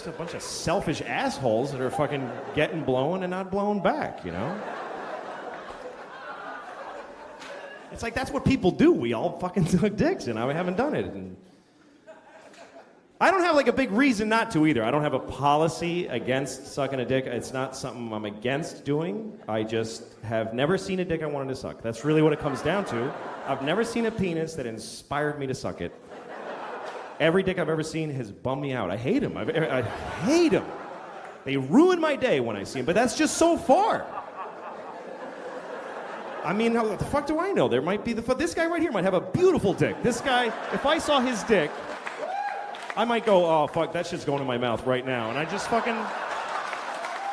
just a bunch of selfish assholes that are fucking getting blown and not blown back, you know? It's like, that's what people do. We all fucking suck dicks, and I haven't done it. And I don't have like a big reason not to either. I don't have a policy against sucking a dick. It's not something I'm against doing. I just have never seen a dick I wanted to suck. That's really what it comes down to. I've never seen a penis that inspired me to suck it. Every dick I've ever seen has bummed me out. I hate them. I hate them. They ruin my day when I see them, but that's just so far. I mean, how the fuck do I know? There might be this guy right here might have a beautiful dick. This guy, if I saw his dick, I might go, oh, fuck, that shit's going in my mouth right now. And I just fucking,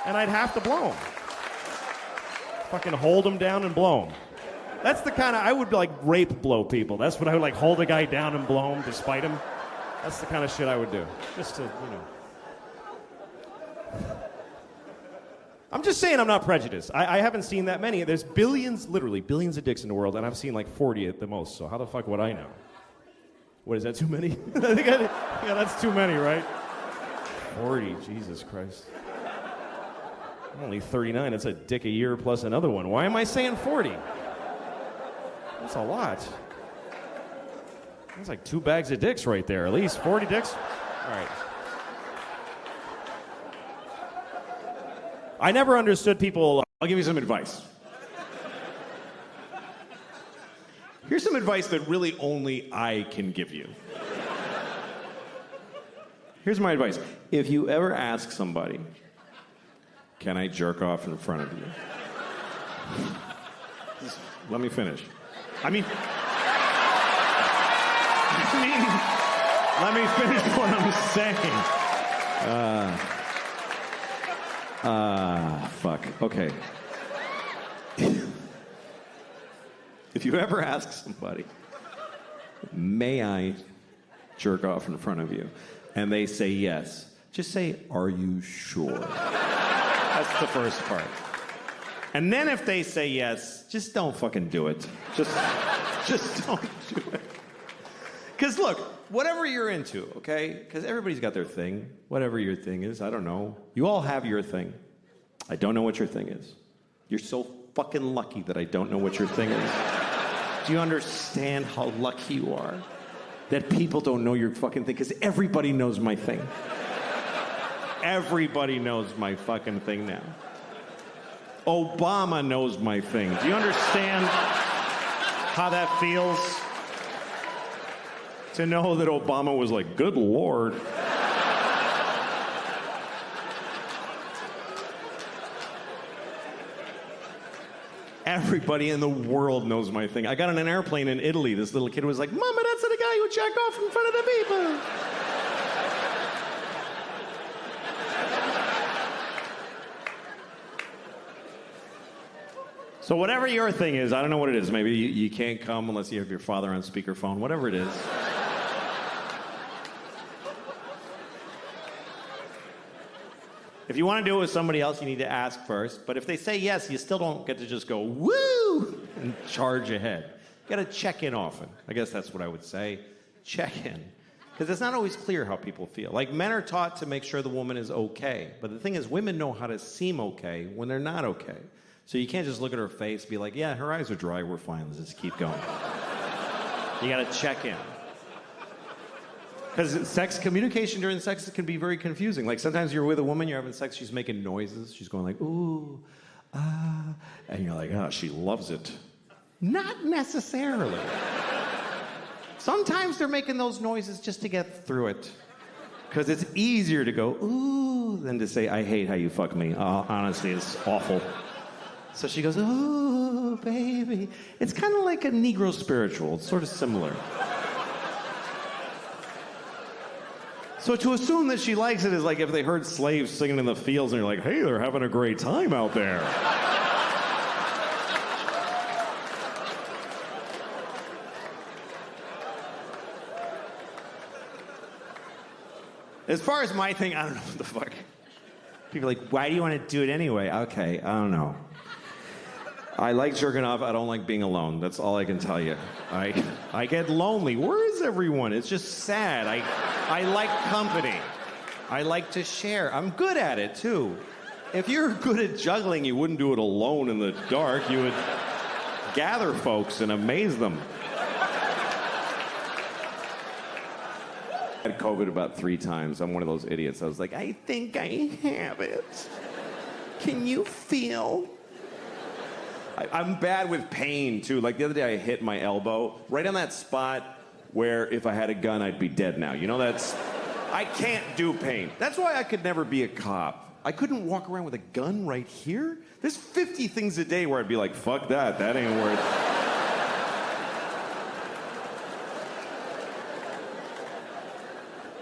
and I'd have to blow him. Fucking hold him down and blow him. That's the kind of, I would like rape blow people. That's what I would like, hold a guy down and blow him to spite him. That's the kind of shit I would do. Just to, you know. I'm just saying I'm not prejudiced. I haven't seen that many. There's billions, literally billions of dicks in the world, and I've seen like 40 at the most, so how the fuck would I know? What, is that too many? Yeah, that's too many, right? 40, Jesus Christ. I'm only 39, that's a dick a year plus another one. Why am I saying 40? That's a lot. That's like 2 bags of dicks right there, at least 40 dicks. All right. I never understood people. I'll give you some advice. Here's some advice that really only I can give you. Here's my advice. If you ever ask somebody, can I jerk off in front of you? Just let me finish. I mean, let me finish what I'm saying. Fuck. Okay. If you ever ask somebody, may I jerk off in front of you? And they say yes. Just say, are you sure? That's the first part. And then if they say yes, just don't fucking do it. Just don't do it. Because look, whatever you're into, okay? Because everybody's got their thing. Whatever your thing is, I don't know. You all have your thing. I don't know what your thing is. You're so fucking lucky that I don't know what your thing is. Do you understand how lucky you are that people don't know your fucking thing? Because everybody knows my thing. Everybody knows my fucking thing now. Obama knows my thing. Do you understand how that feels? To know that Obama was like, good Lord. Everybody in the world knows my thing. I got on an airplane in Italy. This little kid was like, Mama, that's the guy who jacked off in front of the people. So whatever your thing is, I don't know what it is. Maybe you can't come unless you have your father on speakerphone, whatever it is. If you want to do it with somebody else, you need to ask first. But if they say yes, you still don't get to just go, woo, and charge ahead. You got to check in often. I guess that's what I would say. Check in. Because it's not always clear how people feel. Like, men are taught to make sure the woman is okay. But the thing is, women know how to seem okay when they're not okay. So you can't just look at her face and be like, yeah, her eyes are dry, we're fine, let's just keep going. You got to check in. Because communication during sex can be very confusing. Like, sometimes you're with a woman, you're having sex, she's making noises. She's going like, ooh, ah. And you're like, oh, she loves it. Not necessarily. Sometimes they're making those noises just to get through it. Because it's easier to go, ooh, than to say, I hate how you fuck me. Honestly, it's awful. So she goes, ooh, baby. It's kind of like a Negro spiritual. It's sort of similar. So to assume that she likes it is like if they heard slaves singing in the fields and you're like, hey, they're having a great time out there. As far as my thing, I don't know what the fuck. People are like, why do you want to do it anyway? Okay, I don't know. I like jerking off. I don't like being alone. That's all I can tell you. I get lonely. Where is everyone? It's just sad. I like company. I like to share. I'm good at it, too. If you're good at juggling, you wouldn't do it alone in the dark. You would gather folks and amaze them. I had COVID about 3 times. I'm one of those idiots. I was like, I think I have it. Can you feel? I'm bad with pain, too. Like the other day, I hit my elbow right on that spot where if I had a gun, I'd be dead now. You know, I can't do pain. That's why I could never be a cop. I couldn't walk around with a gun right here. There's 50 things a day where I'd be like, fuck that, that ain't worth it.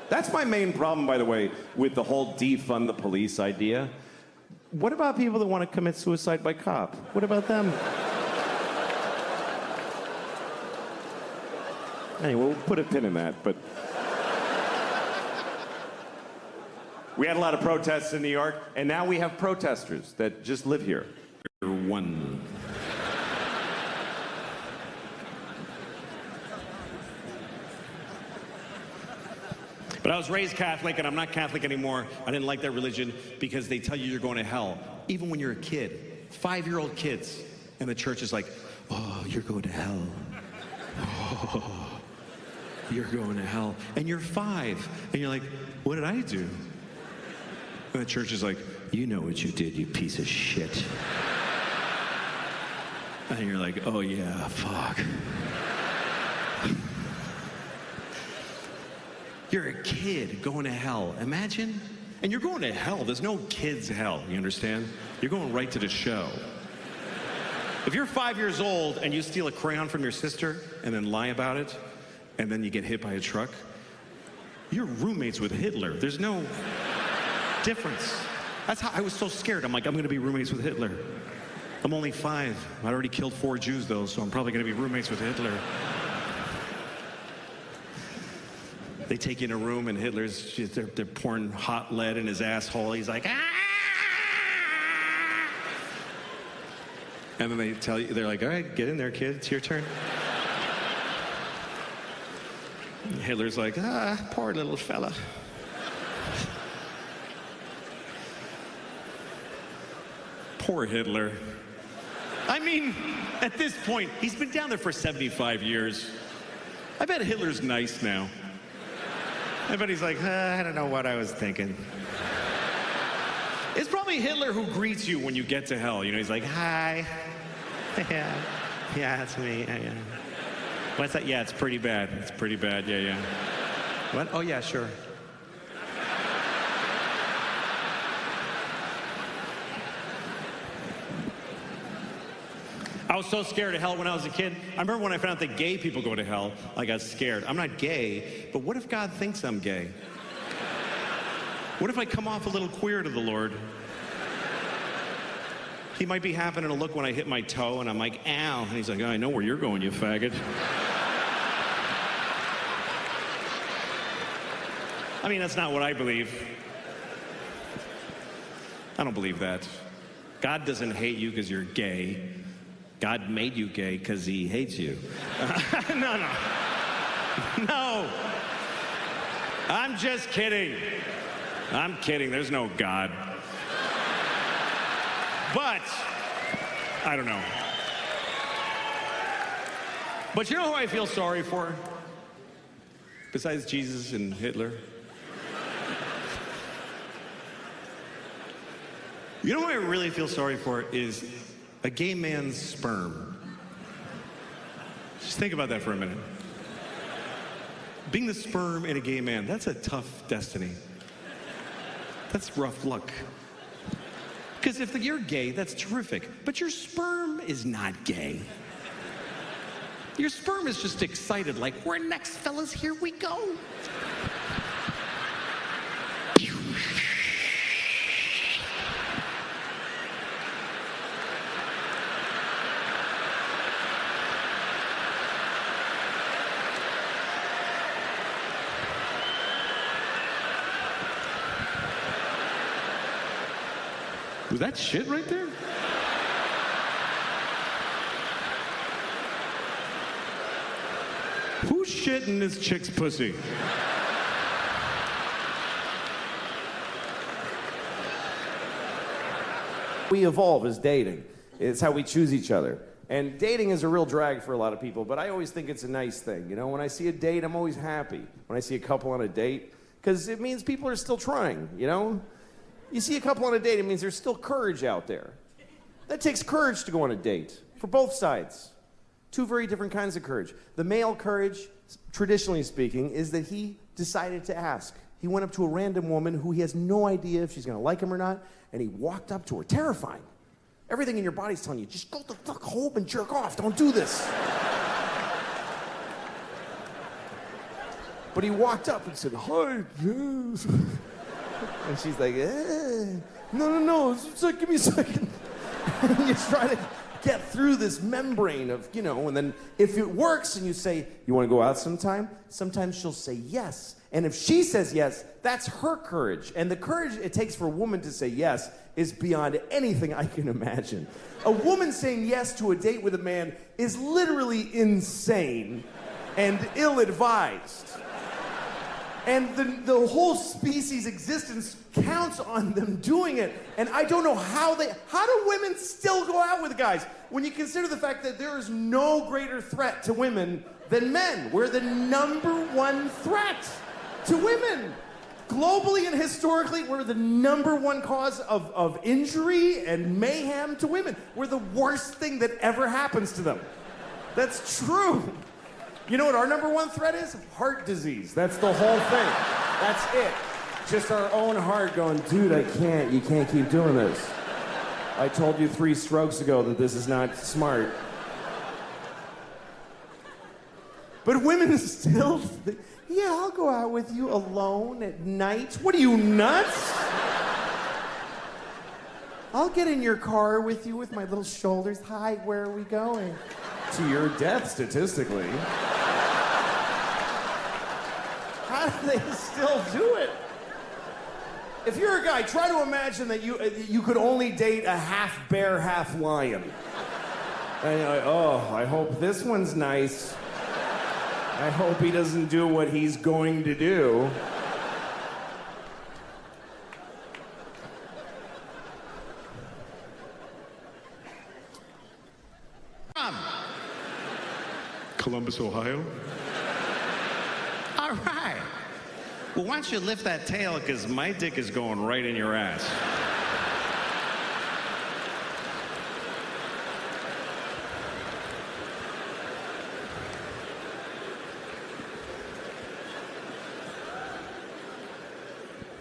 That's my main problem, by the way, with the whole defund the police idea. What about people that want to commit suicide by cop? What about them? Anyway, we'll put a pin in that, but... We had a lot of protests in New York, and now we have protesters that just live here. One. But I was raised Catholic, and I'm not Catholic anymore. I didn't like that religion because they tell you you're going to hell, even when you're a kid. 5-year-old kids. And the church is like, oh, you're going to hell. Oh, you're going to hell. And you're 5. And you're like, what did I do? And the church is like, you know what you did, you piece of shit. And you're like, oh yeah, fuck. You're a kid going to hell. Imagine. And you're going to hell. There's no kids' hell, you understand? You're going right to the show. If you're 5 years old and you steal a crayon from your sister and then lie about it, and then you get hit by a truck, you're roommates with Hitler. There's no difference. That's how I was so scared. I'm like, I'm going to be roommates with Hitler. I'm only 5. I already killed 4 Jews, though, so I'm probably going to be roommates with Hitler. They take you in a room, and they're pouring hot lead in his asshole. He's like, ah! And then they tell you, they're like, all right, get in there, kid. It's your turn. Hitler's like, ah, poor little fella. Poor Hitler. I mean, at this point, he's been down there for 75 years. I bet Hitler's nice now. I bet he's like, I don't know what I was thinking. It's probably Hitler who greets you when you get to hell. You know, he's like, hi. Yeah, it's me. Yeah. What's that? Yeah, it's pretty bad. It's pretty bad. Yeah. What? Oh, yeah, sure. I was so scared of hell when I was a kid. I remember when I found out that gay people go to hell, I got scared. I'm not gay, but what if God thinks I'm gay? What if I come off a little queer to the Lord? He might be happening to look when I hit my toe, and I'm like, ow. And he's like, oh, I know where you're going, you faggot. I mean, that's not what I believe. I don't believe that. God doesn't hate you because you're gay. God made you gay because he hates you. No. I'm just kidding. I'm kidding. There's no God. But, I don't know. But you know who I feel sorry for? Besides Jesus and Hitler? You know who I really feel sorry for is a gay man's sperm. Just think about that for a minute. Being the sperm in a gay man, that's a tough destiny. That's rough luck. Because if you're gay, that's terrific. But your sperm is not gay. Your sperm is just excited, like, we're next, fellas, here we go. Was that shit right there? Who's shit in this chick's pussy? we evolve is dating. It's how we choose each other. And dating is a real drag for a lot of people, but I always think it's a nice thing. You know, when I see a date, I'm always happy. When I see a couple on a date, because it means people are still trying, you know? You see a couple on a date, it means there's still courage out there. That takes courage to go on a date, for both sides. Two very different kinds of courage. The male courage, traditionally speaking, is that he decided to ask. He went up to a random woman who he has no idea if she's gonna like him or not, and he walked up to her, terrifying. Everything in your body's telling you, just go the fuck home and jerk off, don't do this. But he walked up and said, hi, yes. And she's like, no, give me a second. And you try to get through this membrane of, you know, and then if it works and you say, you want to go out sometime? Sometimes she'll say yes. And if she says yes, that's her courage. And the courage it takes for a woman to say yes is beyond anything I can imagine. A woman saying yes to a date with a man is literally insane and ill-advised. And the whole species' existence counts on them doing it. And I don't know how do women still go out with guys when you consider the fact that there is no greater threat to women than men. We're the #1 threat to women. Globally and historically, we're the #1 cause of injury and mayhem to women. We're the worst thing that ever happens to them. That's true. You know what our #1 threat is? Heart disease. That's the whole thing. That's it. Just our own heart going, dude, you can't keep doing this. I told you 3 strokes ago that this is not smart. But women still think, yeah, I'll go out with you alone at night. What are you, nuts? I'll get in your car with you with my little shoulders. Hi, where are we going? To your death, statistically. How do they still do it? If you're a guy, try to imagine that you could only date a half bear, half lion. And you're like, oh, I hope this one's nice. I hope he doesn't do what he's going to do. Columbus, Ohio. All right. Well, why don't you lift that tail, because my dick is going right in your ass.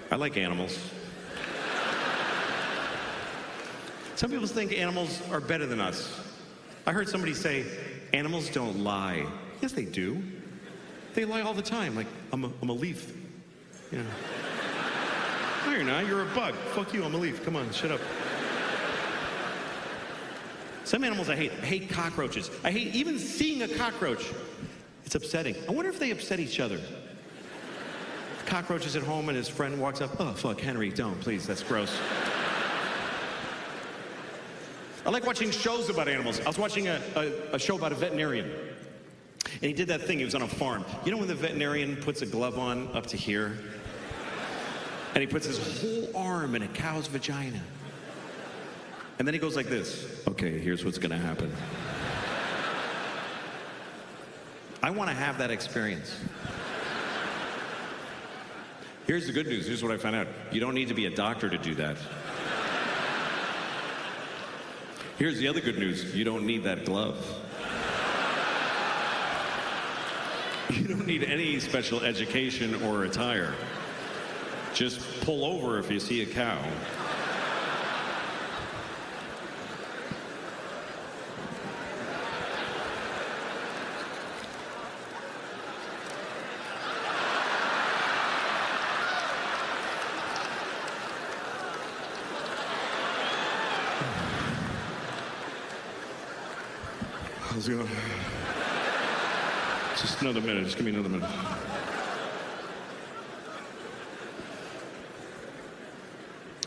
I like animals. Some people think animals are better than us. I heard somebody say, animals don't lie. Yes, they do. They lie all the time, like, I'm a leaf. You know. No, you're not. You're a bug. Fuck you, I'm a leaf. Come on, shut up. Some animals I hate. I hate cockroaches. I hate even seeing a cockroach. It's upsetting. I wonder if they upset each other. The cockroach is at home and his friend walks up. Oh, fuck, Henry, don't, please. That's gross. I like watching shows about animals. I was watching a show about a veterinarian. And he did that thing, he was on a farm. You know when the veterinarian puts a glove on up to here? And he puts his whole arm in a cow's vagina. And then he goes like this. Okay, here's what's gonna happen. I wanna have that experience. Here's the good news, here's what I found out. You don't need to be a doctor to do that. Here's the other good news. You don't need that glove. You don't need any special education or attire. Just pull over if you see a cow. How's it going? Just another minute. Just give me another minute.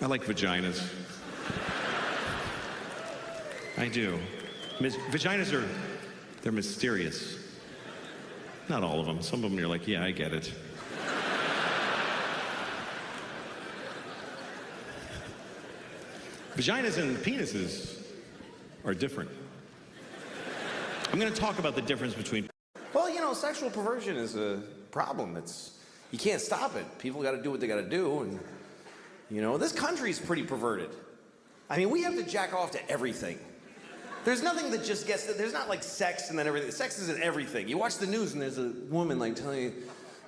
I like vaginas. I do. Vaginas they're mysterious. Not all of them. Some of them you're like, yeah, I get it. Vaginas and penises are different. I'm going to talk about the difference between... Well, you know, sexual perversion is a problem. You can't stop it. People got to do what they got to do. And, you know, this country's pretty perverted. I mean, we have to jack off to everything. There's nothing that just gets... There's not like sex and then everything. Sex is in everything. You watch the news and there's a woman like telling you,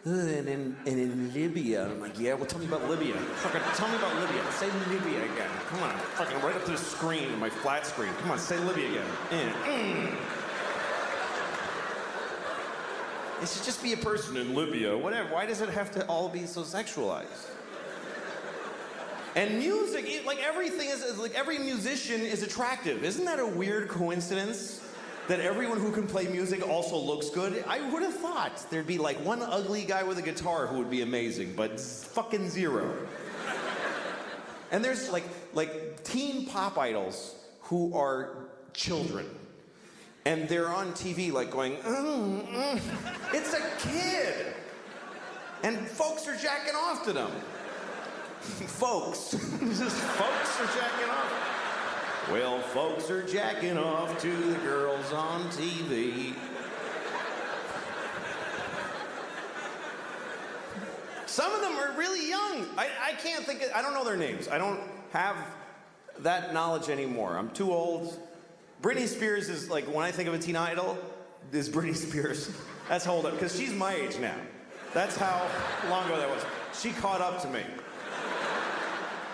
and in Libya. And I'm like, yeah, well, tell me about Libya. Fucking tell me about Libya. Say Libya again. Come on, fucking right up to the screen, my flat screen. Come on, say Libya again. It should just be a person in Libya, whatever. Why does it have to all be so sexualized? And music, like everything is, like every musician is attractive. Isn't that a weird coincidence? That everyone who can play music also looks good? I would have thought there'd be like one ugly guy with a guitar who would be amazing, but fucking zero. And there's like teen pop idols who are children. And they're on TV like going, it's a kid. And folks are jacking off to them. Folks. Just folks are jacking off. Well, folks are jacking off to the girls on TV. Some of them are really young. I can't think of, I don't know their names. I don't have that knowledge anymore. I'm too old. Britney Spears is like, when I think of a teen idol, is Britney Spears. That's hold up, because she's my age now. That's how long ago that was. She caught up to me.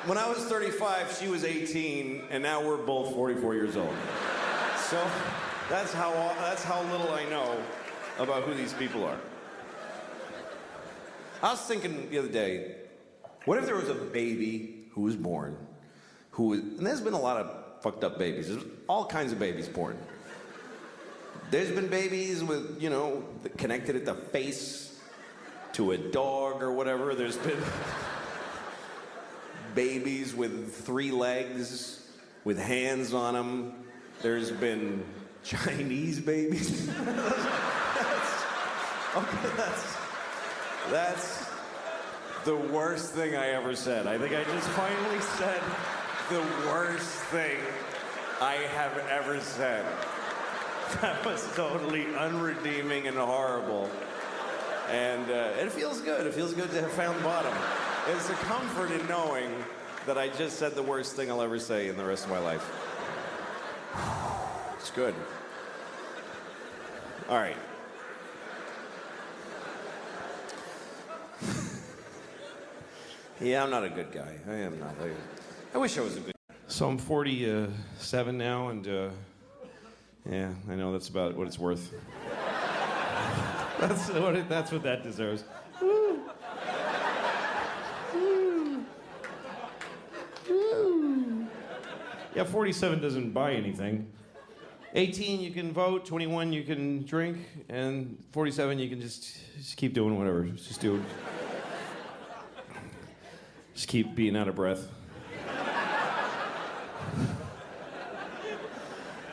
When I was 35, she was 18, and now we're both 44 years old. So that's how little I know about who these people are. I was thinking the other day, what if there was a baby who was born, and there's been a lot of fucked up babies. There's all kinds of babies born. There's been babies with, you know, connected at the face to a dog or whatever. There's been babies with 3 legs, with hands on them. There's been Chinese babies. That's the worst thing I ever said. I think I just finally said the worst thing I have ever said. That was totally unredeeming and horrible. And it feels good. It feels good to have found the bottom. It's a comfort in knowing that I just said the worst thing I'll ever say in the rest of my life. It's good. All right. Yeah, I'm not a good guy. I am not. I wish I was a good guy. So I'm 47 now, and yeah, I know that's about what it's worth. That's what that deserves. Woo. Woo. Woo. Yeah, 47 doesn't buy anything. 18, you can vote. 21, you can drink. And 47, you can just keep doing whatever. Just do it. Just keep being out of breath.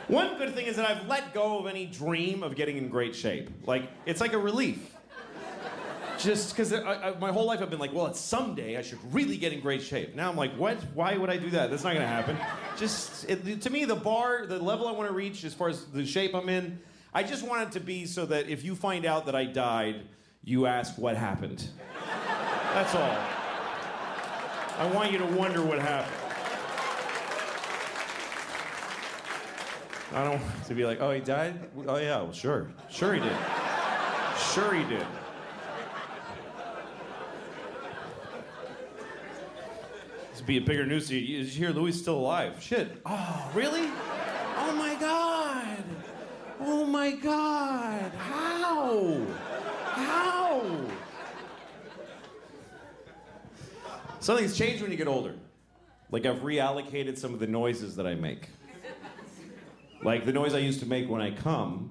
One good thing is that I've let go of any dream of getting in great shape. Like, it's like a relief. Just because my whole life I've been like, well, someday I should really get in great shape. Now I'm like, what? Why would I do that? That's not going to happen. To me, the level I want to reach as far as the shape I'm in, I just want it to be so that if you find out that I died, you ask what happened. That's all. I want you to wonder what happened. I don't want to be like, oh, he died? Oh, yeah, well, sure. Sure he did. Sure he did. This would be a bigger news to you. Did you hear Louis is still alive? Shit. Oh, really? Oh, my God. Oh, my God. How? How? Something's changed when you get older. Like, I've reallocated some of the noises that I make. Like, the noise I used to make when I come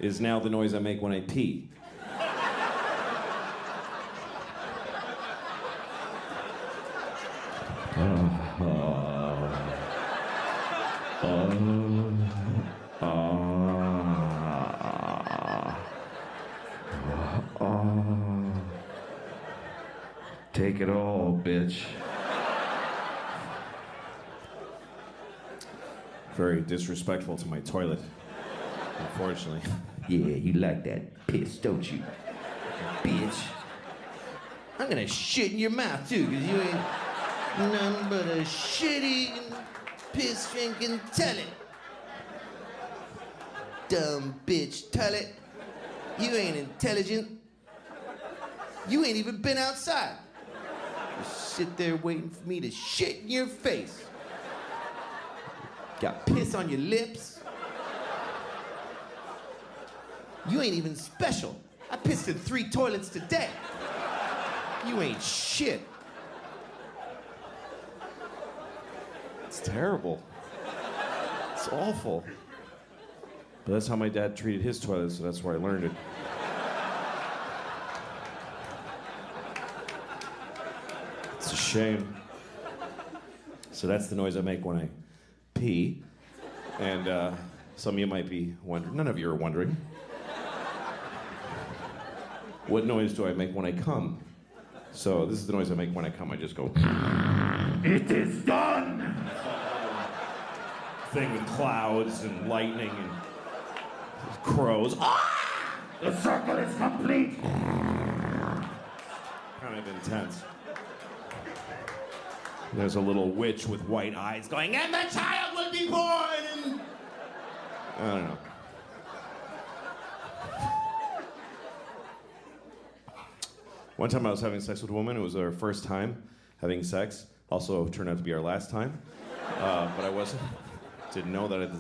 is now the noise I make when I pee. Take it all, bitch. very disrespectful to my toilet, unfortunately. Yeah, you like that piss, don't you? Bitch. I'm gonna shit in your mouth too, cause you ain't nothing but a shitty piss drinking toilet. Dumb bitch toilet. You ain't intelligent. You ain't even been outside. You sit there waiting for me to shit in your face. Got piss on your lips. You ain't even special. I pissed in 3 toilets today. You ain't shit. It's terrible. It's awful. But that's how my dad treated his toilet, so that's where I learned it. It's a shame. So that's the noise I make when I pee. And some of you might be wondering, none of you are wondering, what noise do I make when I come? So this is the noise I make when I come. I just go, "It is done!" Thing with clouds and lightning and crows. Ah! The circle is complete! Kind of intense. There's a little witch with white eyes going, "And the child will be born!" And I don't know. One time I was having sex with a woman. It was our first time having sex. Also turned out to be our last time. But I wasn't. Didn't know that.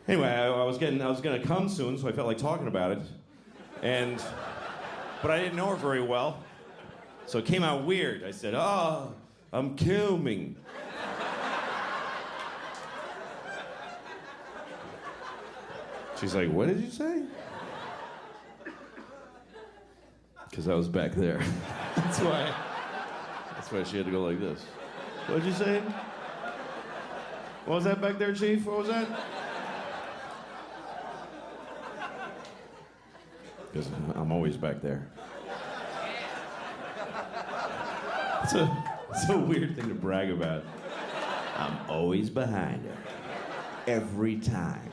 Anyway, I was gonna come soon, so I felt like talking about it. But I didn't know her very well. So it came out weird. I said, "Oh, I'm coming." She's like, "What did you say?" Because I was back there. That's why she had to go like this. What did you say? What was that back there, Chief? What was that? Because I'm always back there. It's a weird thing to brag about. I'm always behind her. Every time.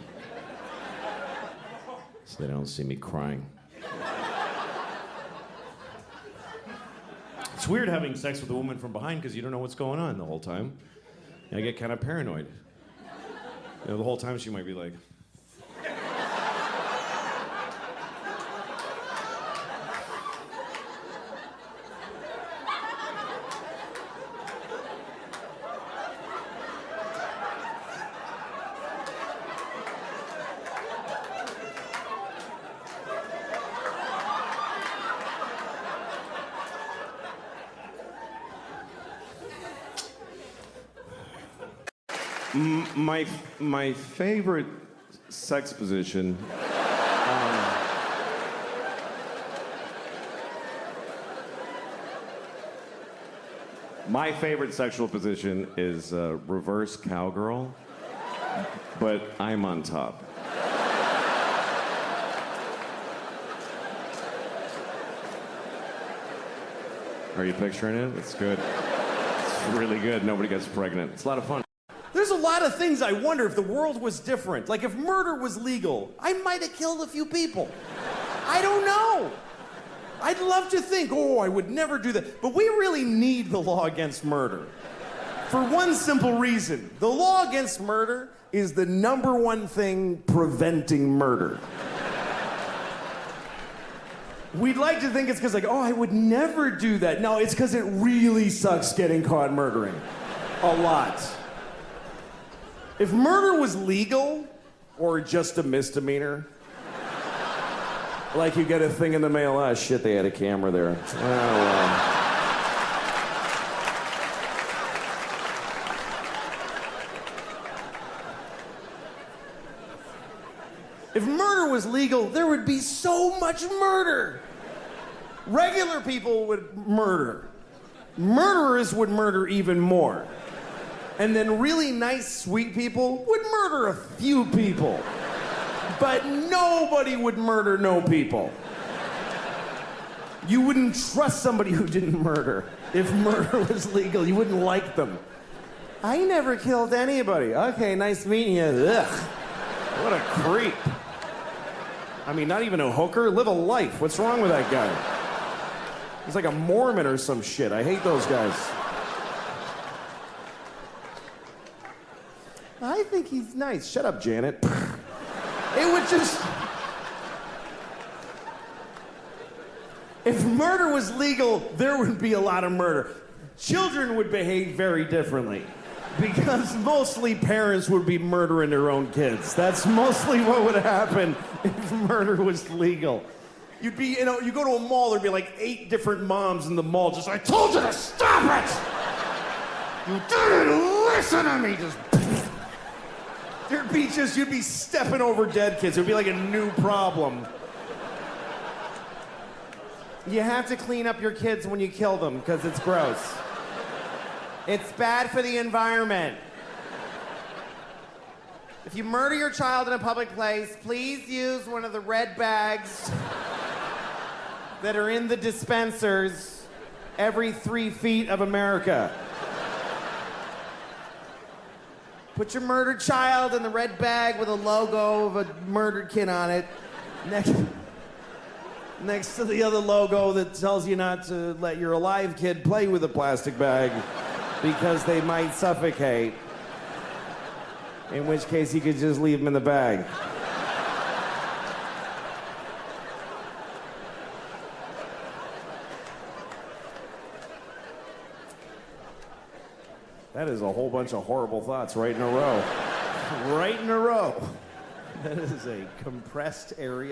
So they don't see me crying. It's weird having sex with a woman from behind because you don't know what's going on the whole time. And I get kind of paranoid. You know, the whole time she might be like... My favorite sex position. My favorite sexual position is reverse cowgirl, but I'm on top. Are you picturing it? It's good. It's really good. Nobody gets pregnant. It's a lot of fun. There's a lot of things I wonder if the world was different. Like if murder was legal, I might have killed a few people. I don't know. I'd love to think, oh, I would never do that. But we really need the law against murder. For one simple reason. The law against murder is the #1 thing preventing murder. We'd like to think it's because like, oh, I would never do that. No, it's because it really sucks getting caught murdering. A lot. If murder was legal, or just a misdemeanor, like you get a thing in the mail, ah, shit, they had a camera there. Oh, well. If murder was legal, there would be so much murder. Regular people would murder. Murderers would murder even more. And then really nice, sweet people would murder a few people. But nobody would murder no people. You wouldn't trust somebody who didn't murder. If murder was legal, you wouldn't like them. I never killed anybody. Okay, nice meeting you. Ugh. What a creep. I mean, not even a hooker. Live a life. What's wrong with that guy? He's like a Mormon or some shit. I hate those guys. I think he's nice. Shut up, Janet. It would just... If murder was legal, there would be a lot of murder. Children would behave very differently. Because mostly parents would be murdering their own kids. That's mostly what would happen if murder was legal. You'd be, you go to a mall, there'd be like 8 different moms in the mall just, I told you to stop it! You didn't listen to me! You'd be stepping over dead kids. It'd be like a new problem. You have to clean up your kids when you kill them, because it's gross. It's bad for the environment. If you murder your child in a public place, please use one of the red bags that are in the dispensers every 3 feet of America. Put your murdered child in the red bag with a logo of a murdered kid on it. Next to the other logo that tells you not to let your alive kid play with a plastic bag because they might suffocate. In which case, you could just leave them in the bag. That is a whole bunch of horrible thoughts right in a row. Right in a row. That is a compressed area.